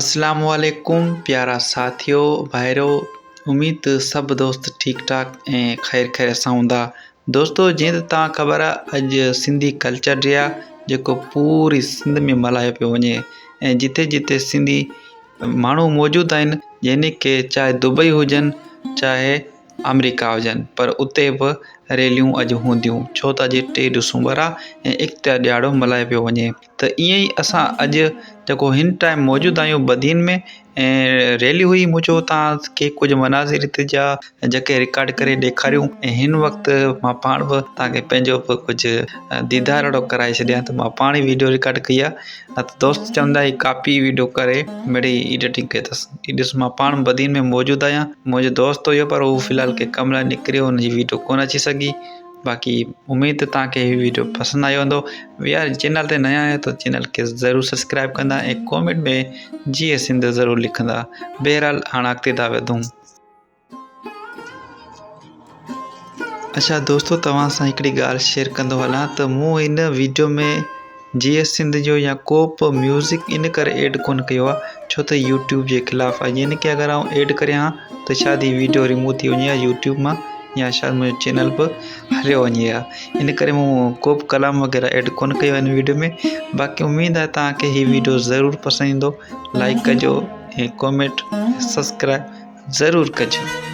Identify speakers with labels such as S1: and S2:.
S1: अस्सलाम वालेकुम प्यारा साथियों भाइरों। उम्मीद सब दोस्त ठीक ठाक ऐं खैर सां हूंदा। दोस्तों जीअं त तव्हां ख़बर आहे अॼु सिंधी कल्चर डे आहे जेको पूरी सिंध में मल्हायो पियो वञे ऐं जिते जिते सिंधी माण्हू मौजूदु आहिनि यानी कि चाहे दुबई हुजनि चाहे अमेरिका हुजनि पर उते बि रैलियूं अॼु हूंदियूं छो त अॼु 3 डिसंबर आहे ऐं एकता ॾियारो मल्हायो पियो वञे। त ईअं ई असां अॼु जेको हिन टाइम मौजूदु आहियूं बदियन में ऐं रैली हुई मुंहिंजो तव्हांखे कुझु मनाज़िर हिते जा जेके रिकॉर्ड करे ॾेखारियूं ऐं हिन वक़्तु मां पाण बि तव्हांखे पंहिंजो बि कुझु दीदार अहिड़ो कराए छॾियां त मां पाण ई वीडियो रिकॉर्ड कई आहे। न त दोस्त चवंदा ही कापी वीडियो करे मिड़ई एडिटिंग कई अथसि। ही ॾिस मां पाण बदियन में मौजूदु आहियां। मुंहिंजो दोस्त हुयो पर हू फ़िलहालु के कम लाइ निकिरियो हुनजी वीडियो कोन अची सघी। बाक़ी उम्मीद तव्हांखे हीउ वीडियो पसंदि आयो हूंदो। यार चैनल ते नया आहियो त चैनल खे ज़रूरु सब्सक्राइब कंदा ऐं कॉमेंट में जी सिंध ज़रूरु लिखंदा। बहरहाल हाणे अॻिते था वधूं। अच्छा दोस्तों तव्हां सां हिकिड़ी ॻाल्हि शेयर कंदो हलां त मूं हिन वीडियो में जी सिंध जो या को बि म्यूज़िक इन करे ऐड कोन कयो आहे छो त यूट्यूब जे ख़िलाफ़ु आहे। यानी कि अगरि आउं ऐड करियां त शायदि ही वीडियो रिमूव थी वञे यूट्यूब मां या शायदि मुंहिंजो चैनल बि हलियो वञे आहे। इन करे मूं को बि कलाम वग़ैरह ऐड कोन कयो आहे हिन वीडियो में। बाक़ी उमेदु आहे तव्हांखे हीउ वीडियो ज़रूरु पसंदि ईंदो। लाइक कजो ऐं कॉमेंट सब्सक्राइब ज़रूरु कजो।